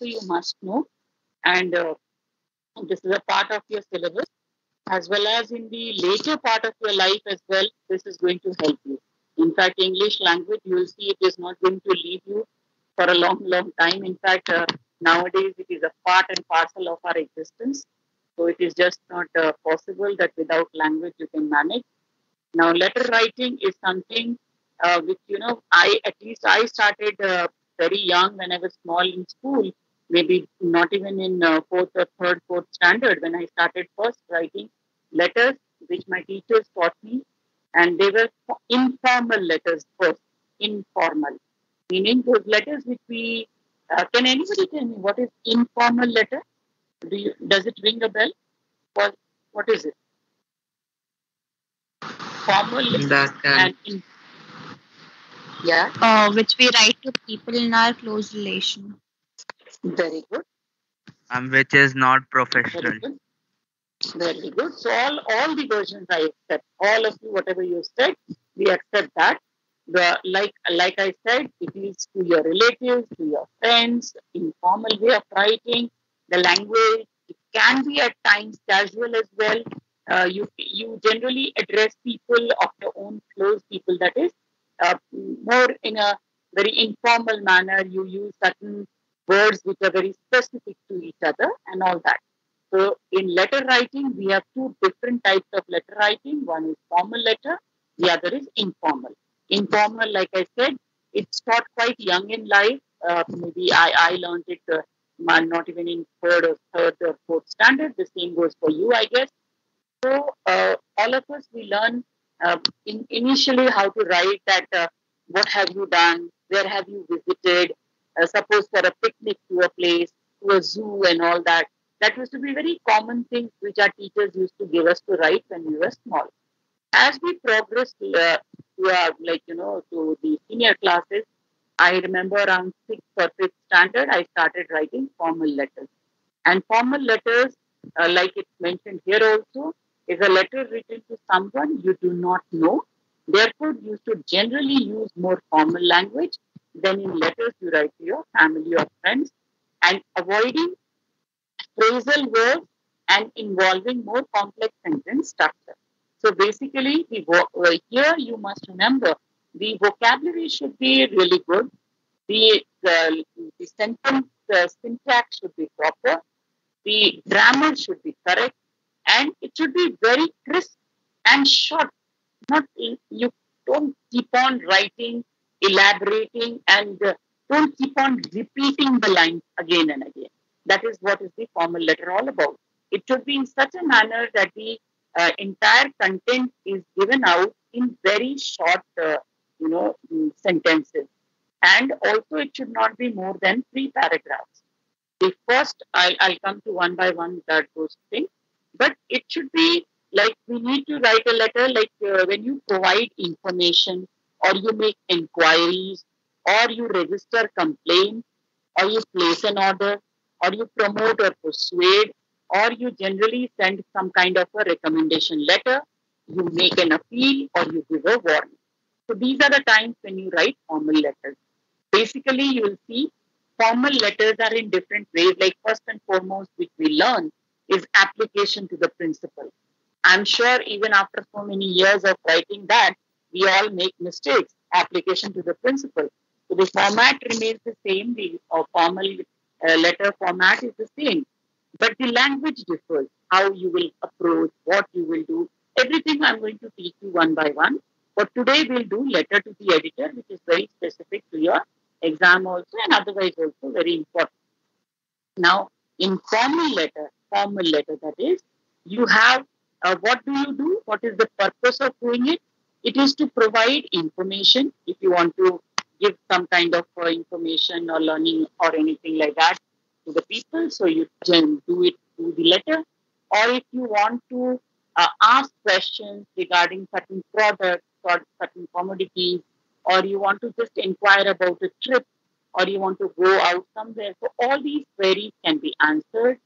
also you must know. And this is a part of your syllabus, as well as in the later part of your life as well. This is going to help you. In fact, English language, you will see it is not going to leave you for a long, long time. In fact, nowadays it is a part and parcel of our existence. So it is just not possible that without language you can manage. Now, letter writing is something which, I at least I started very young when I was small in school, maybe not even in fourth or third, fourth standard when I started first writing letters, which my teachers taught me. And they were informal letters first, informal, meaning those letters which we, can anybody tell me what is informal letter? Does it ring a bell? What is it? Formal That can. and yeah, which we write to people in our close relation. very good, Which is not very professional. good, very good. So all the versions I accept. All of you, whatever you said, we accept that. The like I said, it is to your relatives, to your friends, informal way of writing. The language, it can be at times casual as well. You generally address people of your own close people. That is more in a very informal manner. You use certain words which are very specific to each other and all that. So in letter writing, we have two different types of letter writing. One is formal letter, the other is informal. Informal, like I said, it's taught quite young in life. Maybe I learned it not even in third or fourth standard. The same goes for you, I guess. So all of us, we learn initially how to write that what have you done, where have you visited, suppose for a picnic to a place, to a zoo and all that. That used to be very common things which our teachers used to give us to write when we were small. As we progressed to our, to the senior classes, I remember around sixth or fifth standard, I started writing formal letters. And formal letters, like it's mentioned here also, is a letter written to someone you do not know. Therefore, you should generally use more formal language than in letters you write to your family or friends, and avoiding phrasal words and involving more complex sentence structure. So basically, here you must remember the vocabulary should be really good. The sentence syntax should be proper. The grammar should be correct, and it should be very crisp and short. Not you don't keep on writing, elaborating, and don't keep on repeating the lines again and again. That is what is the formal letter all about. It should be in such a manner that the entire content is given out in very short, sentences, and also it should not be more than 3 paragraphs. The first, I'll come to one by one that those things, but it should be like we need to write a letter like when you provide information or you make inquiries or you register complaints or you place an order or you promote or persuade or you generally send some kind of a recommendation letter, you make an appeal or you give a warning. So these are the times when you write formal letters. Basically, you will see formal letters are in different ways. Like first and foremost, which we learn is application to the principal. I'm sure even after so many years of writing that, we all make mistakes. Application to the principal. So the format remains the same. The formal letter format is the same, but the language differs. How you will approach, what you will do, everything I'm going to teach you one by one. But today we'll do letter to the editor, which is very specific to your exam also, and otherwise also very important. Now, in formal letter that is, you have what do you do? What is the purpose of doing it? It is to provide information. If you want to give some kind of information or learning or anything like that to the people, so you can do it through the letter. Or if you want to ask questions regarding certain products or certain commodities, or you want to just inquire about a trip, or you want to go out somewhere. So all these queries can be answered.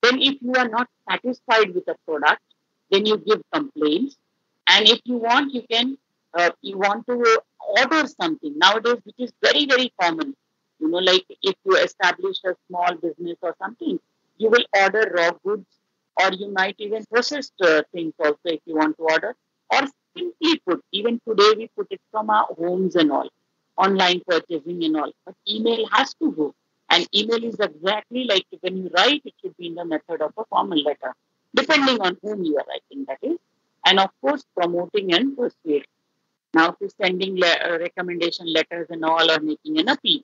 Then if you are not satisfied with a product, then you give complaints. And if you want, you want to order something nowadays, which is very, very common. Like if you establish a small business or something, you will order raw goods, or you might even process things also if you want to order, or simply put, even today we put it from our homes and all, online purchasing and all. But email has to go. And email is exactly like when you write, it should be in the method of a formal letter, depending on whom you are writing, that is. And of course, promoting and persuading. Now, to sending recommendation letters and all, or making an appeal.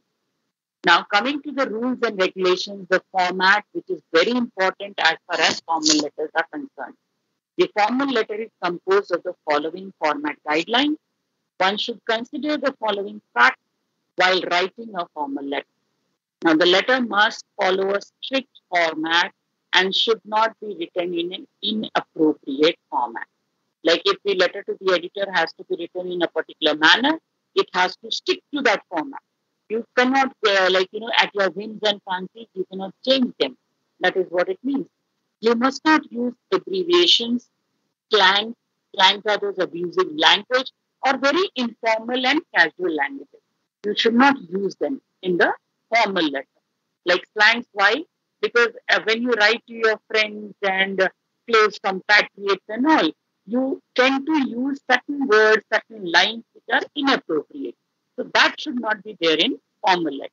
Now, coming to the rules and regulations, the format, which is very important as far as formal letters are concerned. The formal letter is composed of the following format guidelines. One should consider the following facts while writing a formal letter. Now, the letter must follow a strict format and should not be written in an inappropriate format. Like if the letter to the editor has to be written in a particular manner, it has to stick to that format. You cannot, at your whims and fancies, you cannot change them. That is what it means. You must not use abbreviations, slang. Slangs are those abusive language, or very informal and casual languages. You should not use them in the formal letter. Like slangs, why? Because when you write to your friends and close compatriots and all, you tend to use certain words, certain lines which are inappropriate. So that should not be there in formal letter.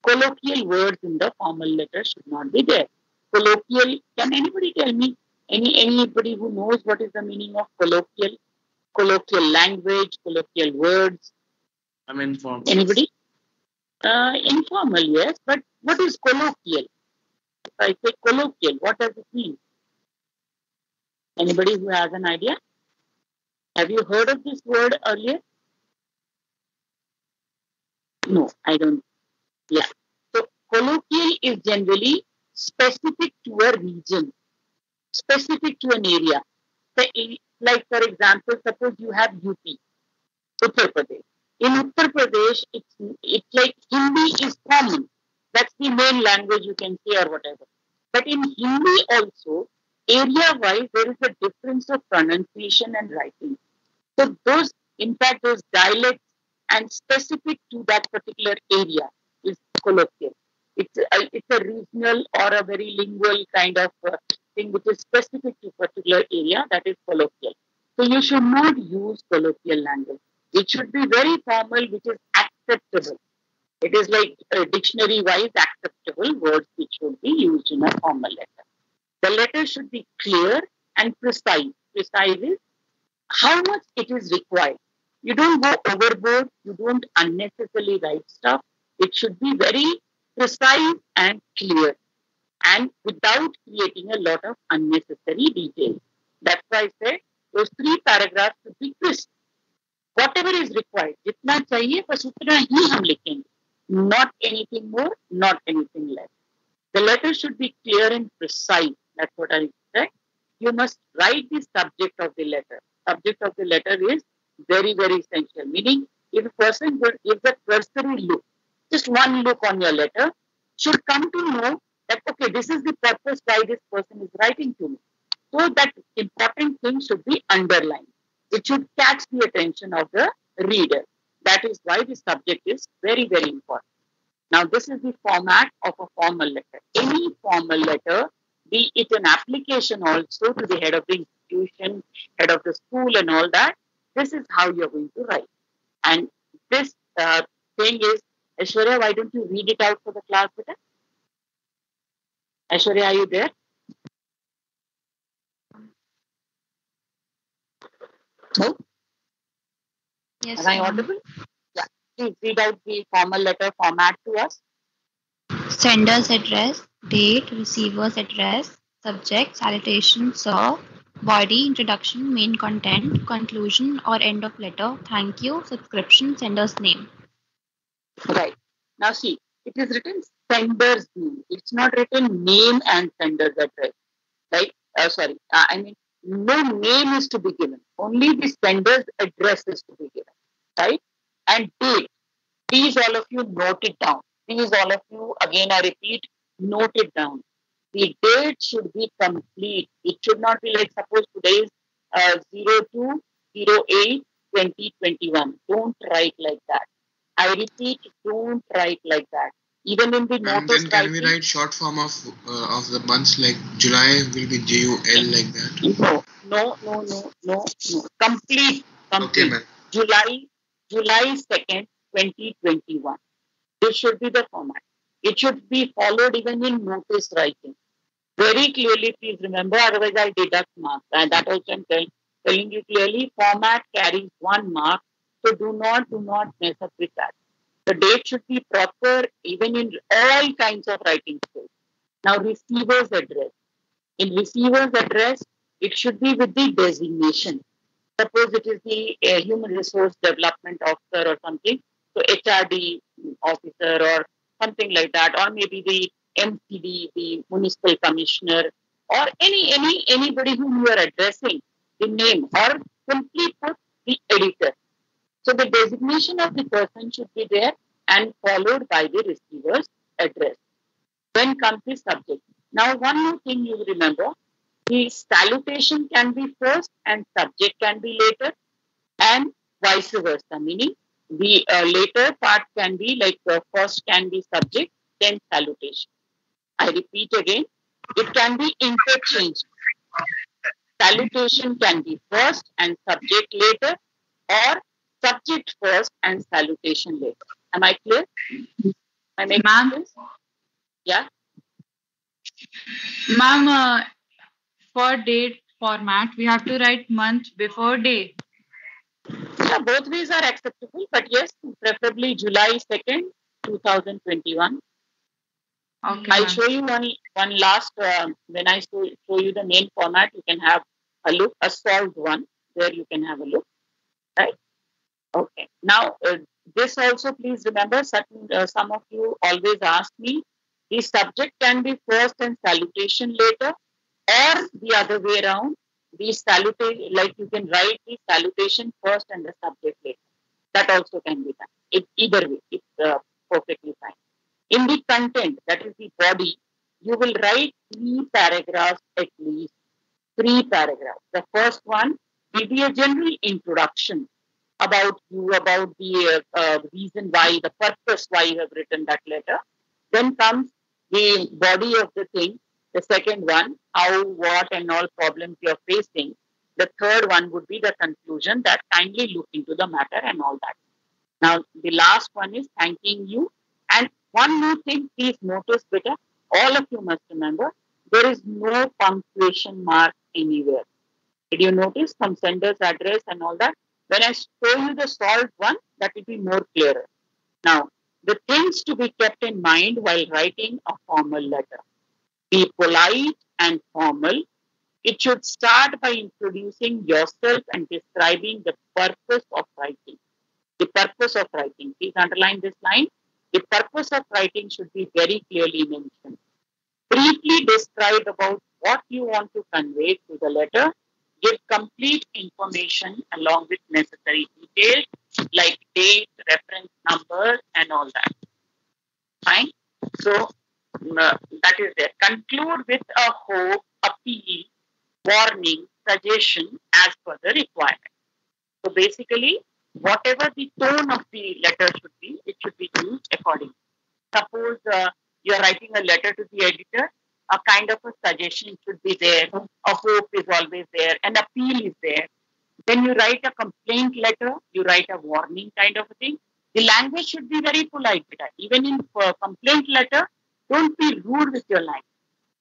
Colloquial words in the formal letter should not be there. Colloquial, can anybody tell me? Anybody who knows what is the meaning of colloquial? Colloquial language, colloquial words. I'm informed. Anybody? Informal, yes, but what is colloquial? If I say colloquial, what does it mean? Anybody who has an idea? Have you heard of this word earlier? No, I don't. Yeah. So colloquial is generally specific to a region, specific to an area. Like for example, suppose you have UP, Uttar Pradesh. In Uttar Pradesh, it's like Hindi is common. That's the main language you can say or whatever. But in Hindi also, area-wise, there is a difference of pronunciation and writing. So those, in fact, those dialects and specific to that particular area is colloquial. It's a regional or a very lingual kind of thing which is specific to particular area, that is colloquial. So you should not use colloquial language. It should be very formal, which is acceptable. It is like dictionary-wise acceptable words which should be used in a formal letter. The letter should be clear and precise. Precise is how much it is required. You don't go overboard. You don't unnecessarily write stuff. It should be very precise and clear, and without creating a lot of unnecessary details. That's why I said those 3 paragraphs should be crisp. Whatever is required, जितना चाहिए बस उतना ही हम लिखेंगे. Not anything more, not anything less. The letter should be clear and precise. That's what I said. You must write the subject of the letter. Subject of the letter is very, very essential. Meaning, if a person gives a cursory look, just one look on your letter, should come to know that, okay, this is the purpose why this person is writing to me. So that important thing should be underlined. It should catch the attention of the reader. That is why the subject is very, very important. Now, this is the format of a formal letter. Any formal letter, be it an application also to the head of the institution, head of the school and all that, this is how you're going to write. And this thing is, Aishwarya, why don't you read it out for the class with us? Aishwarya, are you there? No? Yes. Am I audible? Yeah. Please read out the formal letter format to us. Sender's address, date, receiver's address, subject, salutation, sir, body, introduction, main content, conclusion or end of letter, thank you, subscription, sender's name. Right. Now see, it is written sender's name. It's not written name and sender's address. Right? No name is to be given. Only the sender's address is to be given. Right? And date. Please all of you note it down. Please all of you, again I repeat, note it down. The date should be complete. It should not be like, suppose today is 02/08/2021. Don't write like that. I repeat, don't write like that. Even in the And notice then can we writing, write short form of the months, like July will be JUL like that? no. Complete. Okay, ma'am. July 2nd, 2021. This should be the format. It should be followed even in notice writing. Very clearly, please remember, otherwise I'll deduct marks. And that also I'm telling you clearly, format carries 1 mark. So do not mess up with that. The date should be proper even in all kinds of writing skills. Now, receiver's address. In receiver's address, it should be with the designation. Suppose it is the Human Resource Development Officer or something, so HRD officer or something like that, or maybe the MCD, the Municipal Commissioner, or anybody whom you are addressing, the name, or simply put the editor. So the designation of the person should be there and followed by the receiver's address. Then comes the subject. Now, one more thing you remember, the salutation can be first and subject can be later, and vice versa, meaning the later part can be like first can be subject, then salutation. I repeat again, it can be interchanged. Salutation can be first and subject later, or subject first and salutation later. Am I clear? Am I making sense? Yeah. Ma'am, for date format, we have to write month before day. Yeah, both ways are acceptable, but yes, preferably July 2nd, 2021. Okay. I'll show you one last, when I show you the main format, you can have a look, a solved one, where you can have a look, right? Okay. Now, this also, please remember, some of you always ask me, the subject can be first and salutation later, or the other way around, the salutation, like you can write the salutation first and the subject later. That also can be done. Either way, it's perfectly fine. In the content, that is the body, you will write 3 paragraphs at least. 3 paragraphs. The first one will be a general introduction about you, about the reason why, the purpose why you have written that letter. Then comes the body of the thing. The second one, how, what, and all problems you are facing. The third one would be the conclusion, that kindly look into the matter and all that. Now, the last one is thanking you. And one more thing, please notice better, all of you must remember, there is no punctuation mark anywhere. Did you notice some sender's address and all that? When I show you the solved one, that will be more clearer. Now, the things to be kept in mind while writing a formal letter. Be polite and formal. It should start by introducing yourself and describing the purpose of writing. The purpose of writing. Please underline this line. The purpose of writing should be very clearly mentioned. Briefly describe about what you want to convey to the letter. Give complete information along with necessary details like date, reference number, and all that. Fine. So that is there. Conclude with a hope, appeal, warning, suggestion as per the requirement. So basically, whatever the tone of the letter should be, it should be used accordingly. Suppose you are writing a letter to the editor, a kind of a suggestion should be there, a hope is always there, an appeal is there. When you write a complaint letter, you write a warning kind of a thing. The language should be very polite. Even in complaint letter, don't be rude with your language.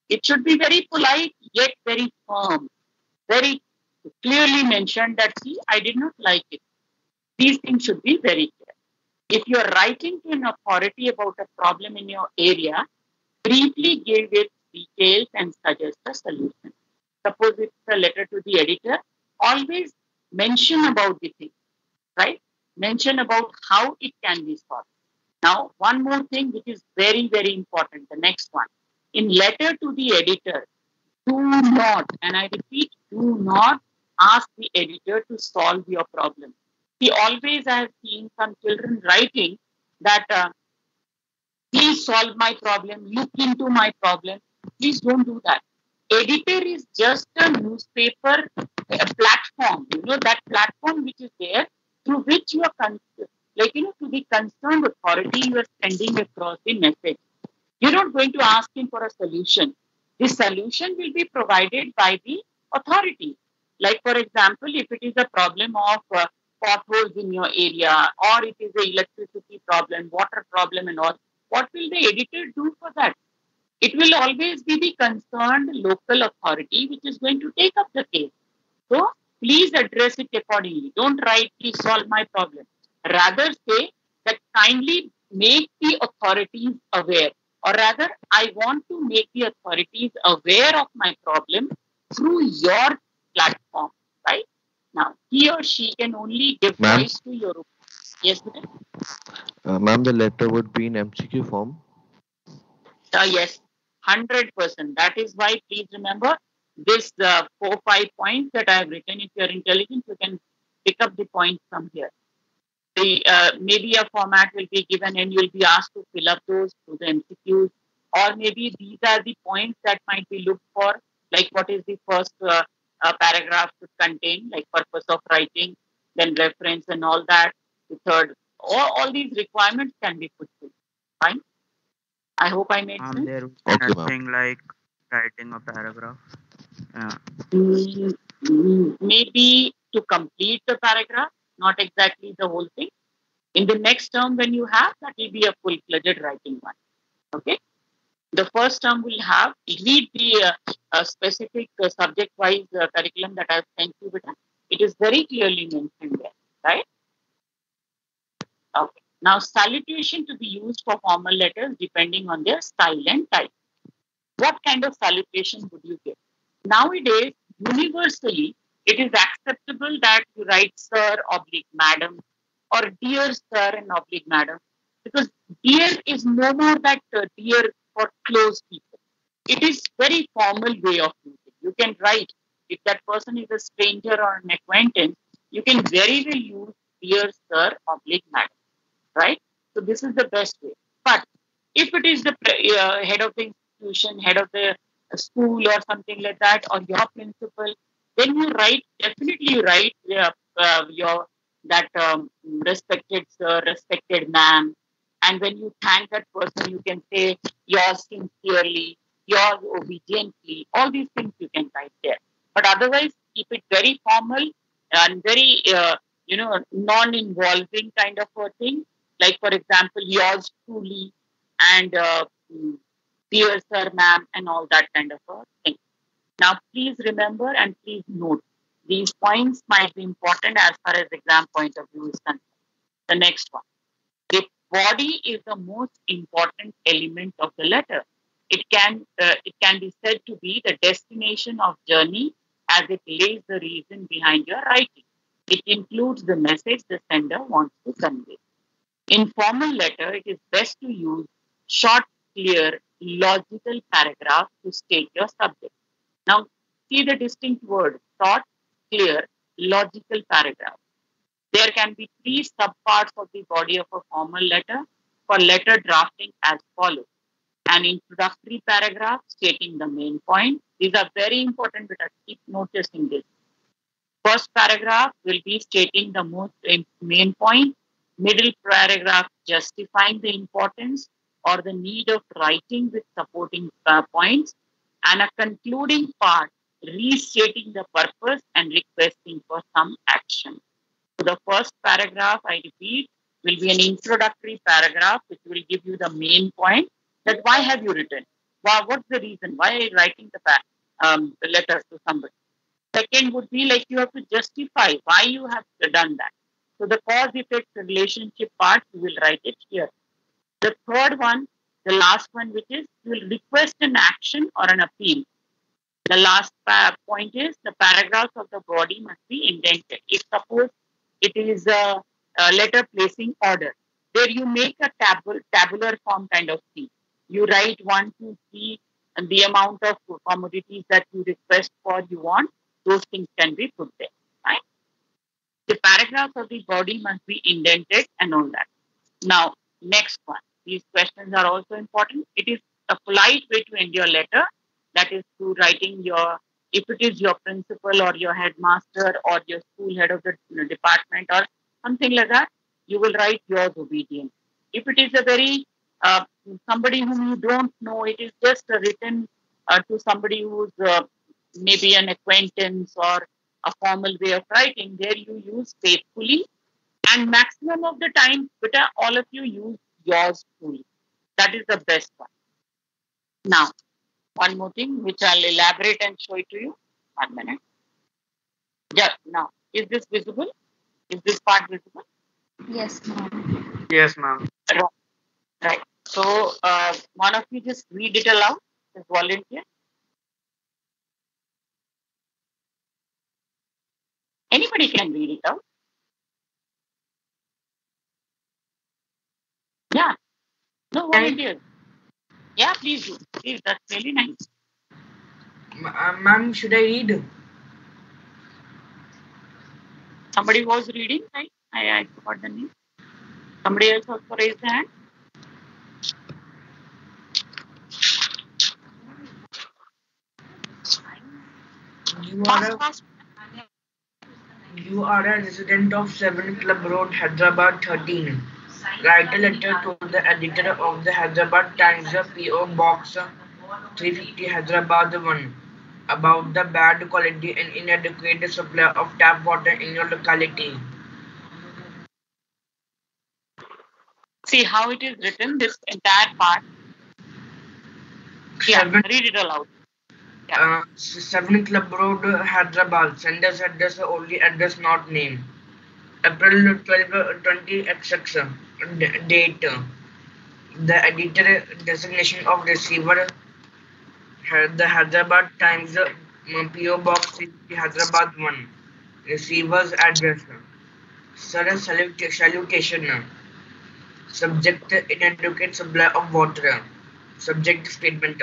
It should be very polite, yet very firm. Very clearly mentioned that, see, I did not like it. These things should be very clear. If you are writing to an authority about a problem in your area, briefly give it details and suggest a solution. Suppose it's a letter to the editor, always mention about the thing, right? Mention about how it can be solved. Now, one more thing which is very, very important, the next one. In letter to the editor, do not, and I repeat, do not ask the editor to solve your problem. See, always I have seen some children writing that, please solve my problem, look into my problem. Please don't do that. Editor is just a newspaper platform, that platform which is there through which you are to the concerned authority, you are sending across the message. You're not going to ask him for a solution. The solution will be provided by the authority. Like, for example, if it is a problem of potholes in your area, or it is a electricity problem, water problem and all, what will the editor do for that? It will always be the concerned local authority which is going to take up the case. So please address it accordingly. Don't write, please solve my problem. Rather say that kindly make the authorities aware, or rather, I want to make the authorities aware of my problem through your platform, right? Now, he or she can only give Ma'am? voice to your opinion. Yes, Bhutan? Ma'am, the letter would be in MCQ form. Yes, 100%. That is why, please remember, this 4-5 points that I have written. If you are intelligent, you can pick up the points from here. Maybe a format will be given and you'll be asked to fill up those through the MCQs, or maybe these are the points that might be looked for, like what is the first paragraph should contain, like purpose of writing, then reference and all that. The third, all these requirements can be put through. Fine. I hope I made sense. There would Okay, be ma'am. nothing like writing a paragraph. Yeah. Maybe to complete the paragraph, not exactly the whole thing. In the next term, when you have, that will be a full-fledged writing one. Okay. The first term will have, read the specific subject-wise curriculum that I've sent you. It is very clearly mentioned there, right? Okay. Now, salutation to be used for formal letters depending on their style and type. What kind of salutation would you give? Nowadays, universally, it is acceptable that you write sir oblique madam or dear sir and oblique madam, because dear is no more that dear for close people. It is very formal way of using. You can write, if that person is a stranger or an acquaintance, you can very well use dear sir oblique madam, right? So this is the best way. But if it is the head of the institution, head of the school or something like that, or your principal, then you write, definitely you write your that respected sir, respected ma'am. And when you thank that person, you can say yours sincerely, yours obediently. All these things you can write there. But otherwise, keep it very formal and very, non-involving kind of a thing. Like, for example, yours truly and dear sir, ma'am, and all that kind of a thing. Now, please remember and please note, these points might be important as far as exam point of view is concerned. The next one. The body is the most important element of the letter. It can be said to be the destination of journey, as it lays the reason behind your writing. It includes the message the sender wants to convey. In formal letter, it is best to use short, clear, logical paragraph to state your subject. Now, see the distinct word, short, clear, logical paragraph. There can be 3 subparts of the body of a formal letter for letter drafting as follows. An introductory paragraph stating the main point. These are very important, but keep noticing this. First paragraph will be stating the most main point. Middle paragraph justifying the importance or the need of writing with supporting points. And a concluding part restating the purpose and requesting for some action. So the first paragraph, I repeat, will be an introductory paragraph which will give you the main point, that why have you written? What's the reason? Why are you writing the letter to somebody? Second would be like you have to justify why you have done that. So the cause-effect relationship part, you will write it here. The third one, the last one, which is you will request an action or an appeal. The last point is the paragraphs of the body must be indented. If suppose it is a letter placing order, there you make a tabular form kind of thing. You write 1, 2, 3, and the amount of commodities that you request for, you want, those things can be put there. Right? The paragraphs of the body must be indented and all that. Now, next one. These questions are also important. It is a polite way to end your letter. That is through writing if it is your principal or your headmaster or your school head of the department or something like that, you will write yours obedient. If it is a very somebody whom you don't know, it is just written to somebody who's maybe an acquaintance or a formal way of writing. There you use faithfully, and maximum of the time, beta, all of you use yours truly. That is the best one. Now, one more thing which I'll elaborate and show it to you. 1 minute. Yeah, now, is this visible? Is this part visible? Yes, ma'am. Yes, ma'am. Right. So, one of you just read it aloud, just volunteer. Anybody can read it out. Yeah. No volunteers. Yeah, please do. Please, that's really nice. Ma'am, should I read? Somebody was reading, right? I forgot the name. Somebody else also raised the hand. You are a resident of 7 Club Road, Hyderabad 13. Write a letter to the editor of the Hyderabad Times, P.O. Box 350 Hyderabad 1 about the bad quality and inadequate supply of tap water in your locality. See how it is written, this entire part. Yeah, read it aloud. Yeah. 7 Club Road, Hyderabad. Sender's address, only address, not name. April 12, 20 XX. Date. The editor designation of receiver. The Hyderabad Times, PO Box, Hyderabad 1. Receiver's address. Sir, salutation. Subject, inadequate supply of water. Subject statement.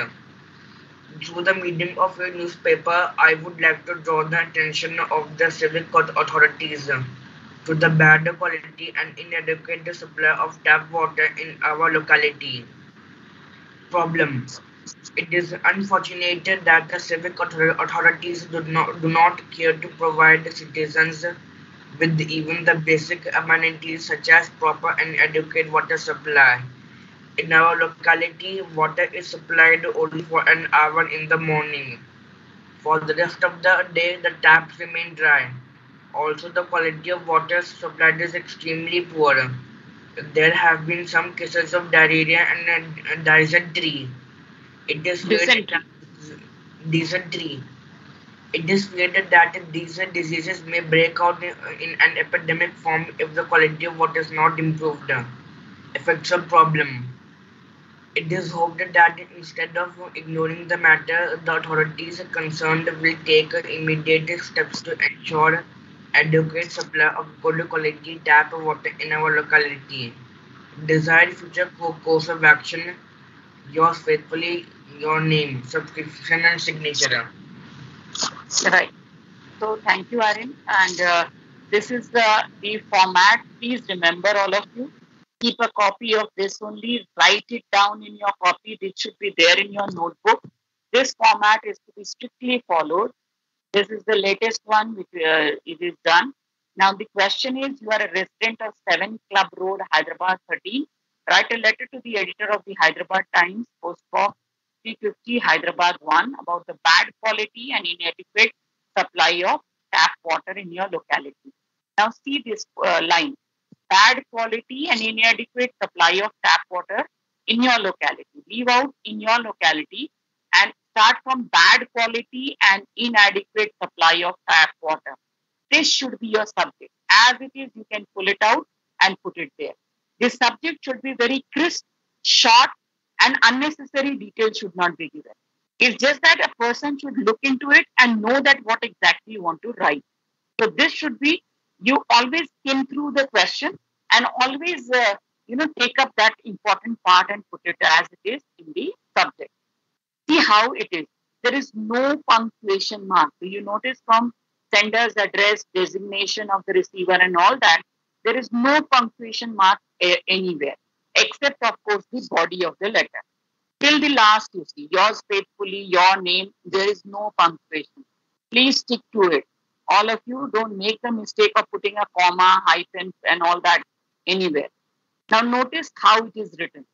Through the medium of a newspaper, I would like to draw the attention of the civic authorities to the bad quality and inadequate supply of tap water in our locality. Problem. It is unfortunate that the civic authorities do not care to provide citizens with even the basic amenities such as proper and adequate water supply. In our locality, water is supplied only for an hour in the morning. For the rest of the day, the taps remain dry. Also, the quality of water supplied is extremely poor. There have been some cases of diarrhea and dysentery. It is feared dysentery. It is feared that these diseases may break out in an epidemic form if the quality of water is not improved. Effects of problem. It is hoped that instead of ignoring the matter, the authorities concerned will take immediate steps to ensure adequate supply of good quality tap water in our locality. Desired future course of action. Yours faithfully, your name, subscription and signature. Right. So thank you, Aryan. And this is the format. Please remember, all of you, keep a copy of this only. Write it down in your copy. It should be there in your notebook. This format is to be strictly followed. This is the latest one which it is done. Now the question is, you are a resident of 7 Club Road, Hyderabad 13. Write a letter to the editor of the Hyderabad Times, Post Box 350, Hyderabad 1, about the bad quality and inadequate supply of tap water in your locality. Now see this line. Bad quality and inadequate supply of tap water in your locality. Leave out in your locality and start from bad quality and inadequate supply of tap water. This should be your subject. As it is, you can pull it out and put it there. This subject should be very crisp, short, and unnecessary details should not be given. It's just that a person should look into it and know that what exactly you want to write. So this should be, you always skim through the question and always, take up that important part and put it as it is in the subject. See how it is. There is no punctuation mark. Do you notice from sender's address, designation of the receiver and all that, there is no punctuation mark anywhere, except of course the body of the letter. Till the last you see, yours faithfully, your name, there is no punctuation. Please stick to it. All of you don't make the mistake of putting a comma, hyphen and all that. anywhere. Now notice how it is written.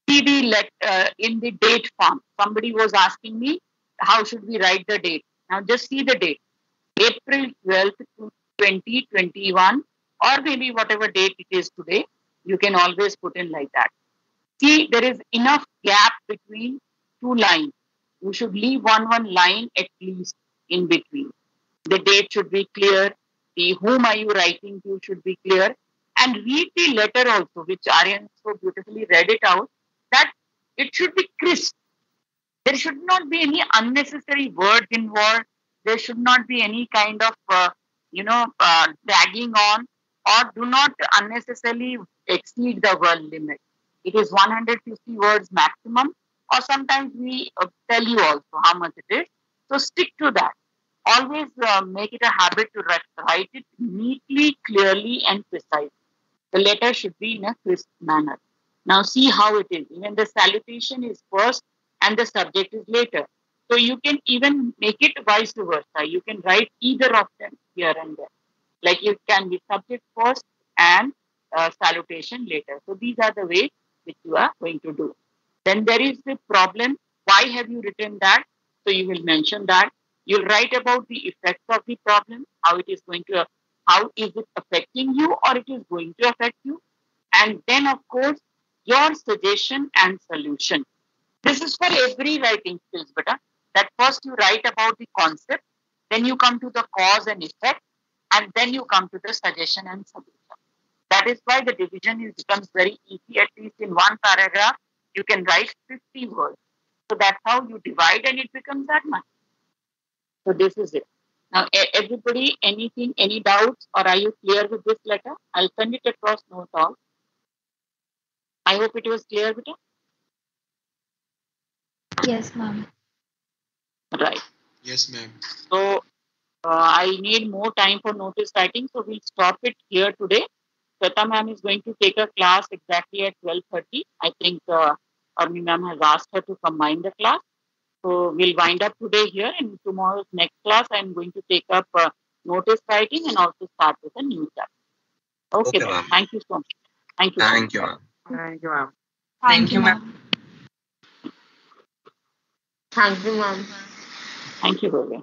See in the date form. Somebody was asking me, how should we write the date? Now just see the date. April 12th, 2021, or maybe whatever date it is today, you can always put in like that. See, there is enough gap between two lines. You should leave one line at least in between. The date should be clear. The whom are you writing to should be clear. And read the letter also, which Aryan so beautifully read it out, that it should be crisp. There should not be any unnecessary words involved. There should not be any kind of, dragging on, or do not unnecessarily exceed the word limit. It is 150 words maximum, or sometimes we tell you also how much it is. So stick to that. Always make it a habit to write it neatly, clearly, and precisely. The letter should be in a crisp manner. Now see how it is. Even the salutation is first and the subject is later. So you can even make it vice versa. You can write either of them here and there. Like it can be subject first and salutation later. So these are the ways which you are going to do. Then there is the problem. Why have you written that? So you will mention that. You'll write about the effects of the problem, how is it affecting you or it is going to affect you. And then of course, your suggestion and solution. This is for every writing skills, beta. That first you write about the concept, then you come to the cause and effect, and then you come to the suggestion and solution. That is why the division becomes very easy. At least in one paragraph, you can write 50 words. So that's how you divide and it becomes that much. So this is it. Now, everybody, any doubts, or are you clear with this letter? I'll send it across, no talk. I hope it was clear, beta. Yes, ma'am. Right. Yes, ma'am. So I need more time for notice writing, so we'll stop it here today. Sweta ma'am is going to take a class exactly at 12:30. I think Armi ma'am has asked her to combine the class. So we'll wind up today here, and tomorrow's next class I'm going to take up notice writing and also start with a new chapter. Okay, ma'am. Thank you so much. Thank you. Thank you, ma'am. Thank you, ma'am. Thank you, ma'am. Thank you, ma'am. Thank you, Bhavya.